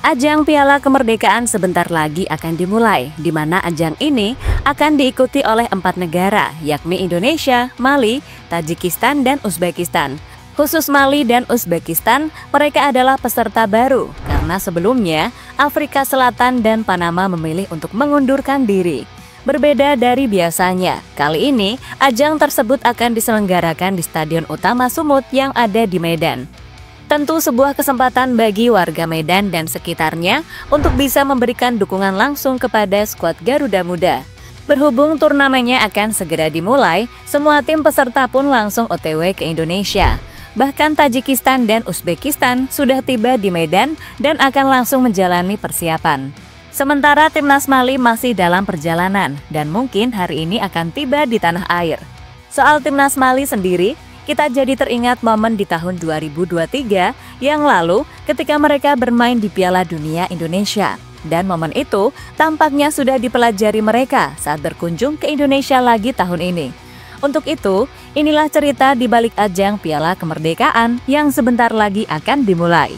Ajang Piala Kemerdekaan sebentar lagi akan dimulai, di mana ajang ini akan diikuti oleh 4 negara, yakni Indonesia, Mali, Tajikistan, dan Uzbekistan. Khusus Mali dan Uzbekistan, mereka adalah peserta baru, karena sebelumnya Afrika Selatan dan Panama memilih untuk mengundurkan diri. Berbeda dari biasanya, kali ini ajang tersebut akan diselenggarakan di Stadion Utama Sumut yang ada di Medan. Tentu sebuah kesempatan bagi warga Medan dan sekitarnya untuk bisa memberikan dukungan langsung kepada skuad Garuda Muda. Berhubung turnamennya akan segera dimulai, semua tim peserta pun langsung OTW ke Indonesia. Bahkan Tajikistan dan Uzbekistan sudah tiba di Medan dan akan langsung menjalani persiapan. Sementara timnas Mali masih dalam perjalanan dan mungkin hari ini akan tiba di tanah air. Soal timnas Mali sendiri, kita jadi teringat momen di tahun 2023 yang lalu ketika mereka bermain di Piala Dunia Indonesia. Dan momen itu tampaknya sudah dipelajari mereka saat berkunjung ke Indonesia lagi tahun ini. Untuk itu, inilah cerita di balik ajang Piala Kemerdekaan yang sebentar lagi akan dimulai.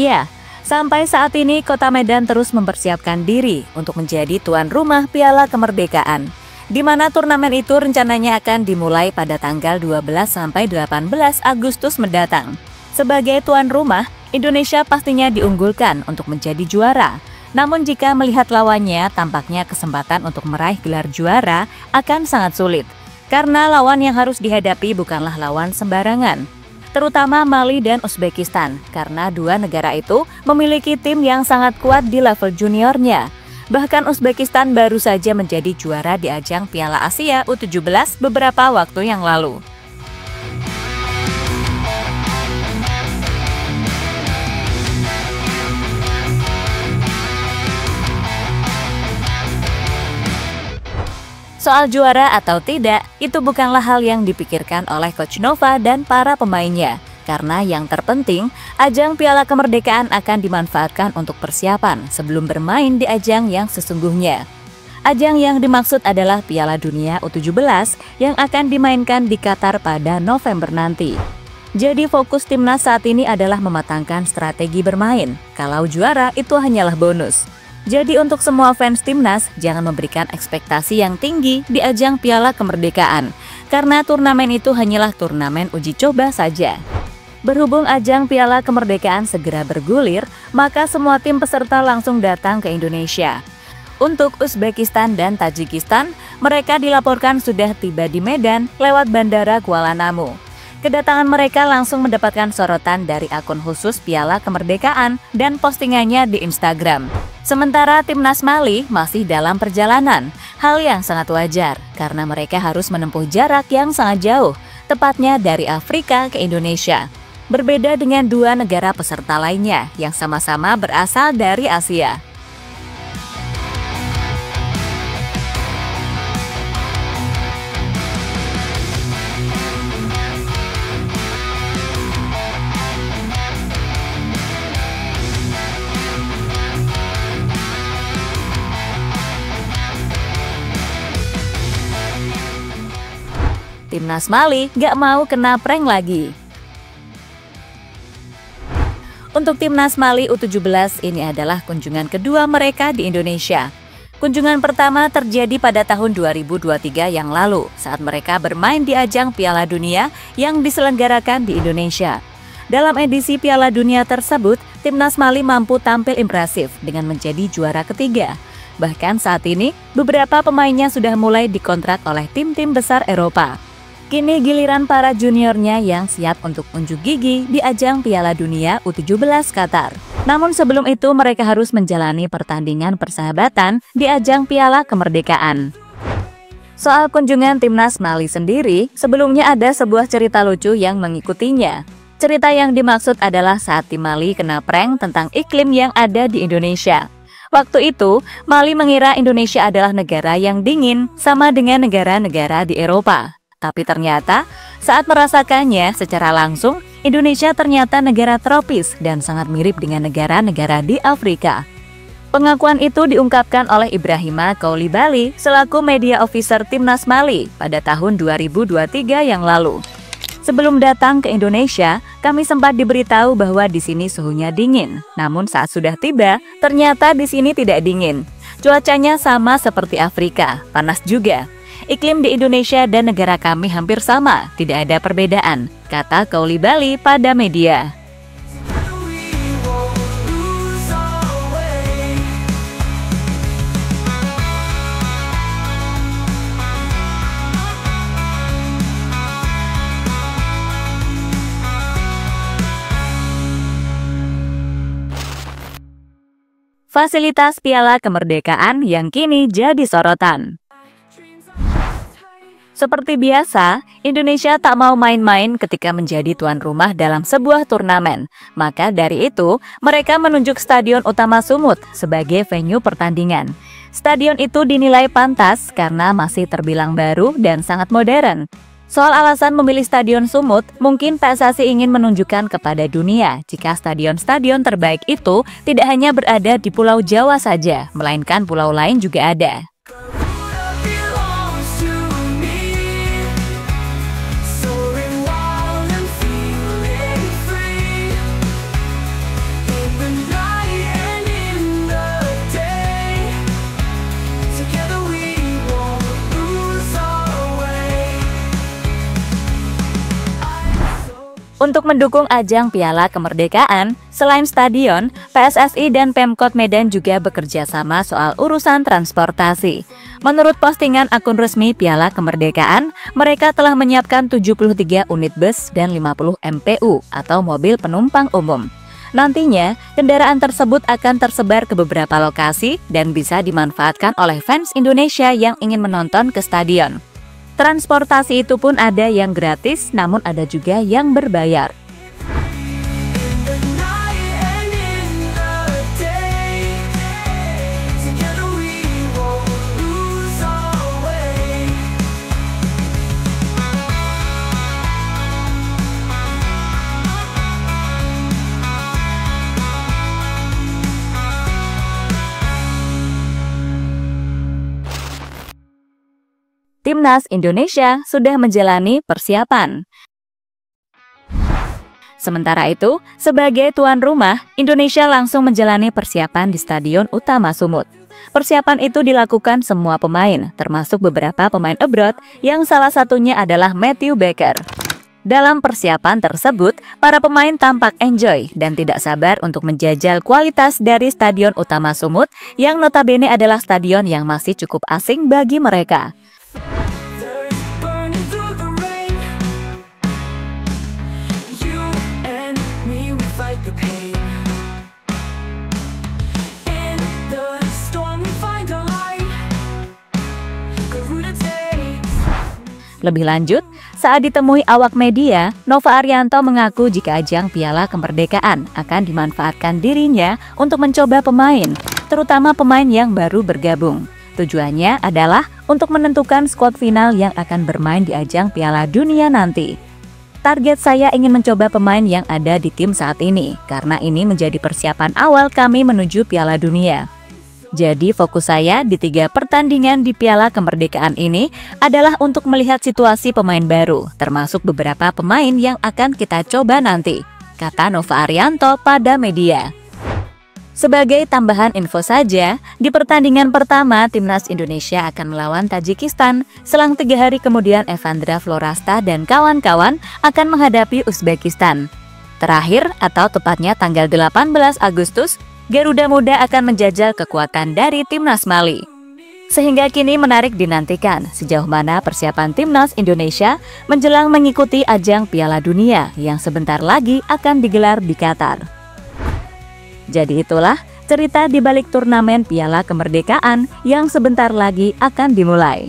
Ya, sampai saat ini Kota Medan terus mempersiapkan diri untuk menjadi tuan rumah Piala Kemerdekaan, di mana turnamen itu rencananya akan dimulai pada tanggal 12 sampai 18 Agustus mendatang. Sebagai tuan rumah, Indonesia pastinya diunggulkan untuk menjadi juara. Namun jika melihat lawannya, tampaknya kesempatan untuk meraih gelar juara akan sangat sulit, karena lawan yang harus dihadapi bukanlah lawan sembarangan, terutama Mali dan Uzbekistan, karena dua negara itu memiliki tim yang sangat kuat di level juniornya. Bahkan Uzbekistan baru saja menjadi juara di ajang Piala Asia U17 beberapa waktu yang lalu. Soal juara atau tidak, itu bukanlah hal yang dipikirkan oleh Coach Nova dan para pemainnya. Karena yang terpenting, ajang Piala Kemerdekaan akan dimanfaatkan untuk persiapan sebelum bermain di ajang yang sesungguhnya. Ajang yang dimaksud adalah Piala Dunia U17 yang akan dimainkan di Qatar pada November nanti. Jadi fokus timnas saat ini adalah mematangkan strategi bermain. Kalau juara itu hanyalah bonus. Jadi untuk semua fans timnas, jangan memberikan ekspektasi yang tinggi di ajang Piala Kemerdekaan, karena turnamen itu hanyalah turnamen uji coba saja. Berhubung ajang Piala Kemerdekaan segera bergulir, maka semua tim peserta langsung datang ke Indonesia. Untuk Uzbekistan dan Tajikistan, mereka dilaporkan sudah tiba di Medan lewat Bandara Kuala Namu. Kedatangan mereka langsung mendapatkan sorotan dari akun khusus Piala Kemerdekaan dan postingannya di Instagram. Sementara timnas Mali masih dalam perjalanan, hal yang sangat wajar karena mereka harus menempuh jarak yang sangat jauh, tepatnya dari Afrika ke Indonesia. Berbeda dengan dua negara peserta lainnya yang sama-sama berasal dari Asia. Timnas Mali gak mau kena prank lagi. Untuk timnas Mali U17 ini adalah kunjungan kedua mereka di Indonesia. Kunjungan pertama terjadi pada tahun 2023 yang lalu saat mereka bermain di ajang Piala Dunia yang diselenggarakan di Indonesia. Dalam edisi Piala Dunia tersebut, timnas Mali mampu tampil impresif dengan menjadi juara ketiga. Bahkan saat ini, beberapa pemainnya sudah mulai dikontrak oleh tim-tim besar Eropa. Kini giliran para juniornya yang siap untuk unjuk gigi di ajang Piala Dunia U17 Qatar. Namun sebelum itu mereka harus menjalani pertandingan persahabatan di ajang Piala Kemerdekaan. Soal kunjungan timnas Mali sendiri, sebelumnya ada sebuah cerita lucu yang mengikutinya. Cerita yang dimaksud adalah saat tim Mali kena prank tentang iklim yang ada di Indonesia. Waktu itu, Mali mengira Indonesia adalah negara yang dingin sama dengan negara-negara di Eropa. Tapi ternyata, saat merasakannya secara langsung, Indonesia ternyata negara tropis dan sangat mirip dengan negara-negara di Afrika. Pengakuan itu diungkapkan oleh Ibrahima Koulibaly selaku media officer Timnas Mali pada tahun 2023 yang lalu. Sebelum datang ke Indonesia, kami sempat diberitahu bahwa di sini suhunya dingin. Namun saat sudah tiba, ternyata di sini tidak dingin. Cuacanya sama seperti Afrika, panas juga. Iklim di Indonesia dan negara kami hampir sama, tidak ada perbedaan, kata Koulibaly pada media. Fasilitas Piala Kemerdekaan yang kini jadi sorotan. Seperti biasa, Indonesia tak mau main-main ketika menjadi tuan rumah dalam sebuah turnamen. Maka dari itu, mereka menunjuk Stadion Utama Sumut sebagai venue pertandingan. Stadion itu dinilai pantas karena masih terbilang baru dan sangat modern. Soal alasan memilih Stadion Sumut, mungkin PSSI ingin menunjukkan kepada dunia jika stadion-stadion terbaik itu tidak hanya berada di Pulau Jawa saja, melainkan pulau lain juga ada. Untuk mendukung ajang Piala Kemerdekaan, selain stadion, PSSI dan Pemkot Medan juga bekerja sama soal urusan transportasi. Menurut postingan akun resmi Piala Kemerdekaan, mereka telah menyiapkan 73 unit bus dan 50 MPU atau mobil penumpang umum. Nantinya, kendaraan tersebut akan tersebar ke beberapa lokasi dan bisa dimanfaatkan oleh fans Indonesia yang ingin menonton ke stadion. Transportasi itu pun ada yang gratis, namun ada juga yang berbayar. Timnas Indonesia sudah menjalani persiapan. Sementara itu, sebagai tuan rumah, Indonesia langsung menjalani persiapan di Stadion Utama Sumut. Persiapan itu dilakukan semua pemain, termasuk beberapa pemain abroad yang salah satunya adalah Matthew Baker. Dalam persiapan tersebut, para pemain tampak enjoy dan tidak sabar untuk menjajal kualitas dari Stadion Utama Sumut yang notabene adalah stadion yang masih cukup asing bagi mereka. Lebih lanjut, saat ditemui awak media, Nova Arianto mengaku jika ajang Piala Kemerdekaan akan dimanfaatkan dirinya untuk mencoba pemain, terutama pemain yang baru bergabung. Tujuannya adalah untuk menentukan skuad final yang akan bermain di ajang Piala Dunia nanti. Target saya ingin mencoba pemain yang ada di tim saat ini, karena ini menjadi persiapan awal kami menuju Piala Dunia. Jadi fokus saya di 3 pertandingan di Piala Kemerdekaan ini adalah untuk melihat situasi pemain baru, termasuk beberapa pemain yang akan kita coba nanti, kata Nova Arianto pada media. Sebagai tambahan info saja, di pertandingan pertama Timnas Indonesia akan melawan Tajikistan, selang 3 hari kemudian Evandra Florasta dan kawan-kawan akan menghadapi Uzbekistan. Terakhir atau tepatnya tanggal 18 Agustus, Garuda Muda akan menjajal kekuatan dari Timnas Mali. Sehingga kini menarik dinantikan sejauh mana persiapan Timnas Indonesia menjelang mengikuti ajang Piala Dunia yang sebentar lagi akan digelar di Qatar. Jadi itulah cerita di balik turnamen Piala Kemerdekaan yang sebentar lagi akan dimulai.